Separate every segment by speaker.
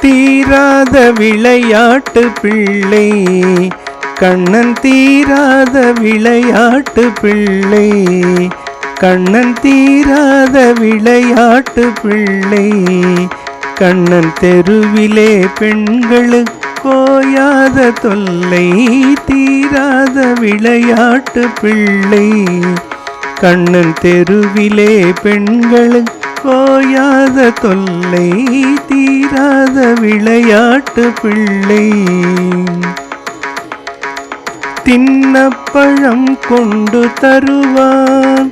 Speaker 1: தீராத விளையாட்டு பிள்ளை கண்ணன், தீராத விளையாட்டு பிள்ளை கண்ணன், தீராத விளையாட்டு பிள்ளை கண்ணன். தெருவிலே பெண்களுக்கு கோயாத தொல்லை, தீராத விளையாட்டு பிள்ளை கண்ணன். தெருவிலே பெண்களுக்கு கோயாத தொல்லை, தீராத விளையாட்டு பிள்ளை. தின்னப்பழம் கொண்டு தருவான்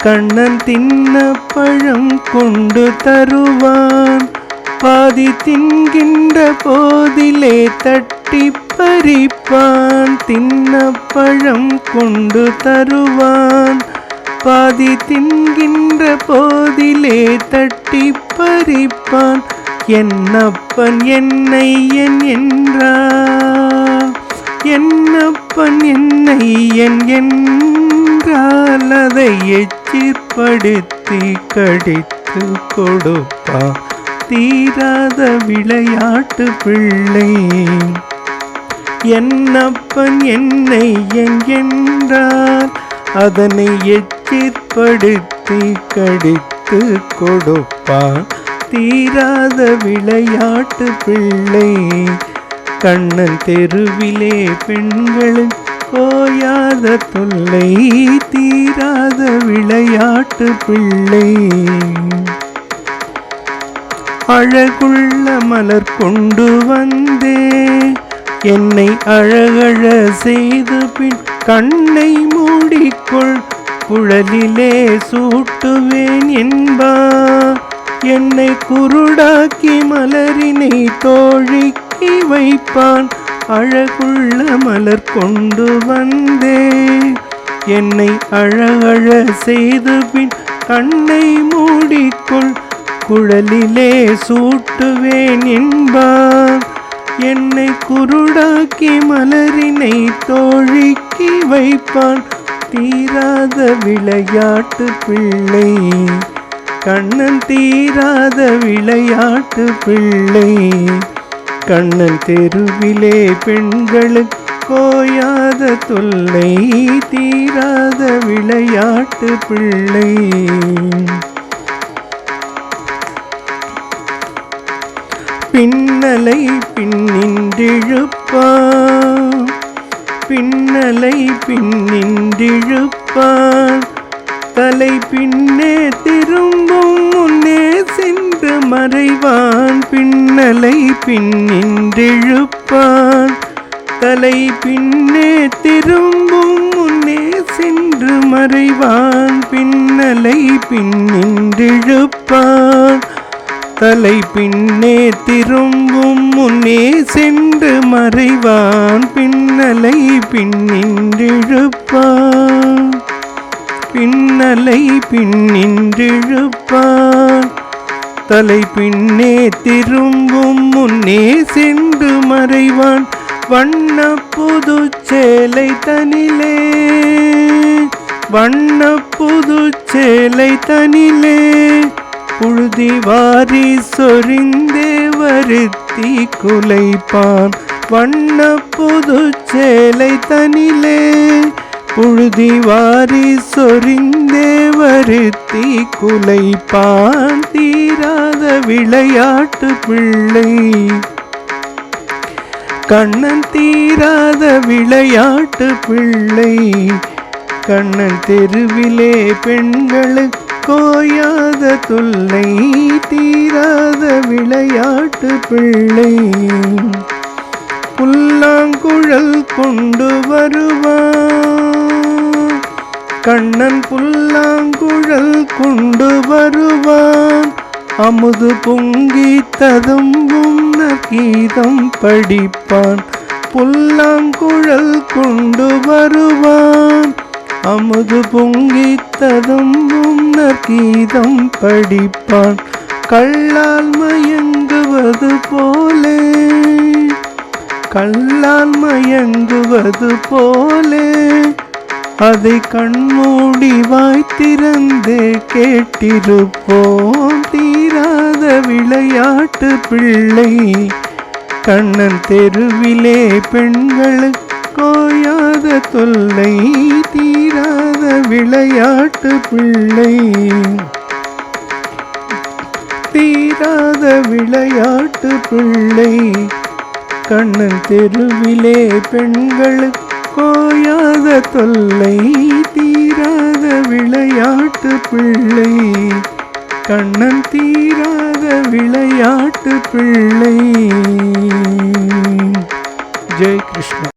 Speaker 1: கண்ணன், தின்னப்பழம் கொண்டு தருவான். பாதி தின்கின்ற போதிலே தட்டி பறிப்பான். தின்னப்பழம் கொண்டு தருவான். பாதி தின்கின்ற போதிலே தட்டி பறிப்பான். என்னப்பன் என்னையன் என்றான், என்னப்பன் என்னையன் என்றால் அதை எச்சிற்படுத்தி கடித்து கொடுப்பான். தீராத விளையாட்டு பிள்ளை என்னப்பன் என்னையன் என்றால் அதனை எச்சிற்படுத்தி கடித்து கொடுப்பான். தீராத விளையாட்டு பிள்ளை கண்ணன். தெருவிலே பெண்களுக்கு கோயாத தொல்லை, தீராத விளையாட்டு பிள்ளை. அழகுள்ள மலர் கொண்டு வந்தே என்னை அழகழ செய்து பின் கண்ணை மூடிக்கொள், குழலிலே சூட்டுவேன் என்பான். என்னை குருடாக்கி மலரினை தோழிக்கு வைப்பான். அழகுள்ள மலர் கொண்டு வந்தே என்னை அழகழ செய்து பின் கண்ணை மூடிக்கொள், குழலிலே சூட்டுவேன் என்பான். என்னை குருடாக்கி மலரினை தோழிக்கு வைப்பான். தீராத விளையாட்டு பிள்ளை கண்ணன், தீராத விளையாட்டு பிள்ளை கண்ணன். தெருவிலே பெண்களுக்கு கோயாத தொல்லை, தீராத விளையாட்டு பிள்ளை. பின்னலை பின்னின்றிழுப்பான், பின்னலை பின்னின்றிழுப்பான். தலை பின்னே திரும்பும் முன்னே சென்று மறைவான். பின்னலை பின்னின்றிழுப்பான். தலை பின்னே திரும்பும் முன்னே சென்று மறைவான். பின்னலை பின்னின்றிழுப்பான். தலை பின்னே திரும்பும் முன்னே சென்று மறைவான். பின்னலை பின்னின்றிழுப்பான். பின்னலை பின்னின்றிழுப்பான். தலை பின்னே திரும்பும் முன்னே சென்று மறைவான். வண்ண புது சேலை தனிலே, வண்ண புது சேலை தனிலே புழுதி வாரி சொரிந்தே வருத்தி குலைப்பான். வண்ண புது சேலை தனிலே புழுதி வாரி சொரிந்தே வருத்தி குலைப்பான். தீராத விளையாட்டு பிள்ளை கண்ணன், தீராத விளையாட்டு பிள்ளை கண்ணன். தெருவிலே பெண்களுக்கு கோயாத தொல்லை, தீராத விளையாட்டு பிள்ளை. புல்லாங்குழல் கொண்டு வருவான் கண்ணன், புல்லாங்குழல் கொண்டு வருவான். அமுது பொங்கி ததும்பும் கீதம் படிப்பான். புல்லாங்குழல் கொண்டு வருவான். அமுது பொங்கி ததும்பும் கீதம் படிப்பான். கள்ளால் மயங்குவது போலே, கள்ளால் மயங்குவது போலே அதை கண்மூடி வாய் திறந்தே கேட்டிருப்போம். தீரா விளையாட்டு பிள்ளை கண்ணன் தெருவிலே பெண்களுக்கு கோயாத தொல்லை தீராத விளையாட்டு பிள்ளை தீராத விளையாட்டு பிள்ளை கண்ணன் தெருவிலே பெண்களுக்கு கோயாத தொல்லை தீராத விளையாட்டு பிள்ளை கண்ணன் தீராத விளையாட்டு பிள்ளை. ஜெய் கிருஷ்ணா.